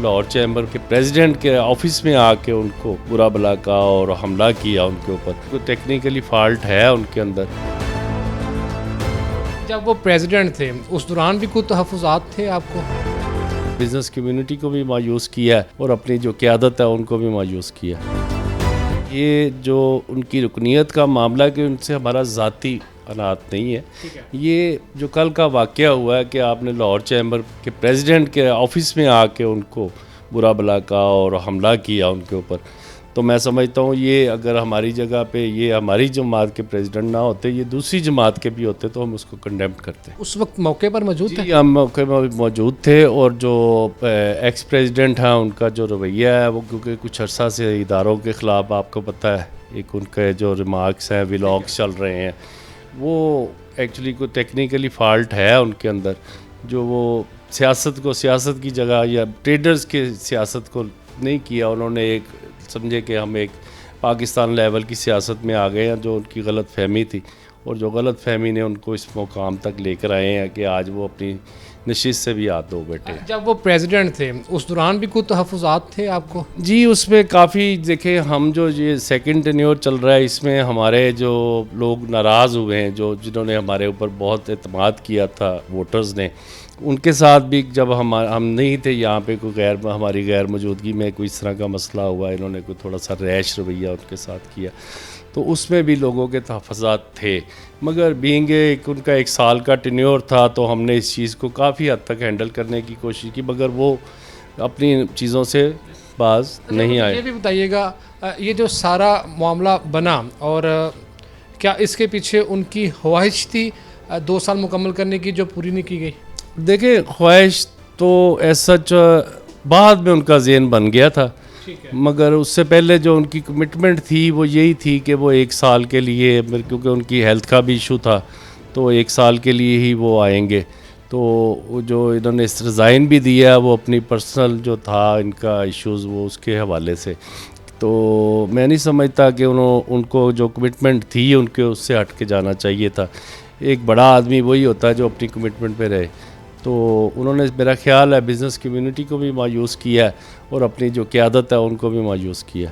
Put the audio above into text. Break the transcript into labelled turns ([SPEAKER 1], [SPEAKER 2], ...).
[SPEAKER 1] Lahore chamber کے president کے office میں آ کے ان کو برا بلا کہا اور حملہ کیا ان کے اوپر. کوئی ٹیکنیکلی فالٹ ہے ان کے اندر.
[SPEAKER 2] جب وہ پریزیڈنٹ تھے اس دوران بھی کوئی تحفظات تھے آپ کو؟
[SPEAKER 1] بزنس کمیونٹی کو بھی مایوس کیا اور اپنی جو قیادت ہے ان کو بھی مایوس کیا. یہ جو ان کی رکنیت کا معاملہ ہے کہ ان سے ہمارا ذاتی انات نہیں ہے. یہ جو کل کا واقعہ ہوا ہے کہ آپ نے لاہور چیمبر کے پریزیڈنٹ کے آفس میں آ کے ان کو برا بلا کہا اور حملہ کیا ان کے اوپر, تو میں سمجھتا ہوں یہ اگر ہماری جگہ پہ یہ ہماری جماعت کے پریزیڈنٹ نہ ہوتے, یہ دوسری جماعت کے بھی ہوتے تو ہم اس کو کنڈیم کرتے.
[SPEAKER 2] اس وقت موقع پر موجود تھے؟
[SPEAKER 1] جی ہم موقع میں موجود تھے, اور جو ایکس پریزیڈنٹ ہیں ان کا جو رویہ ہے وہ کیونکہ کچھ عرصہ سے اداروں کے خلاف آپ کو پتہ ہے ایک ان کے جو ریمارکس ہیں ولاگس چل رہے ہیں, وہ ایکچولی کوئی ٹیکنیکلی فالٹ ہے ان کے اندر, جو وہ سیاست کی جگہ یا ٹریڈرز کے سیاست کو نہیں کیا. انہوں نے ایک سمجھے کہ ہم ایک پاکستان لیول کی سیاست میں آ گئے ہیں, جو ان کی غلط فہمی تھی, اور جو غلط فہمی نے ان کو اس مقام تک لے کر آئے ہیں کہ آج وہ اپنی نشست سے بھی ہاتھ دھو بیٹھے.
[SPEAKER 2] جب وہ پریزیڈنٹ تھے اس دوران بھی کوئی تحفظات تھے آپ کو؟
[SPEAKER 1] جی اس میں کافی دیکھیں, ہم جو یہ سیکنڈ ٹینیور چل رہا ہے اس میں ہمارے جو لوگ ناراض ہوئے ہیں, جنہوں نے ہمارے اوپر بہت اعتماد کیا تھا ووٹرز نے, ان کے ساتھ بھی جب ہم نہیں تھے یہاں پہ, کوئی ہماری غیر موجودگی میں کوئی اس طرح کا مسئلہ ہوا, انہوں نے کوئی تھوڑا سا ریش رویہ ان کے ساتھ کیا, تو اس میں بھی لوگوں کے تحفظات تھے. مگر بینگ ان کا 1 سال کا ٹینیور تھا تو ہم نے اس چیز کو کافی حد تک ہینڈل کرنے کی کوشش کی, مگر وہ اپنی چیزوں سے باز نہیں آئے.
[SPEAKER 2] یہ بھی بتائیے گا یہ جو سارا معاملہ بنا, اور کیا اس کے پیچھے ان کی خواہش تھی 2 سال مکمل کرنے کی جو پوری نہیں کی گئی؟
[SPEAKER 1] دیکھیں خواہش تو ایسا بعد میں ان کا ذہن بن گیا تھا, مگر اس سے پہلے جو ان کی کمٹمنٹ تھی وہ یہی تھی کہ وہ 1 سال کے لیے, کیونکہ ان کی ہیلتھ کا بھی ایشو تھا, تو 1 سال کے لیے ہی وہ آئیں گے. تو جو انہوں نے ریزائن بھی دیا وہ اپنی پرسنل جو تھا ان کا ایشوز وہ اس کے حوالے سے, تو میں نہیں سمجھتا کہ ان کو جو کمٹمنٹ تھی ان کے اس سے ہٹ کے جانا چاہیے تھا. ایک بڑا آدمی وہی ہوتا ہے جو اپنی کمٹمنٹ پہ رہے. تو انہوں نے میرا خیال ہے بزنس کمیونٹی کو بھی مایوس کیا ہے اور اپنی جو قیادت ہے ان کو بھی مایوس کیا.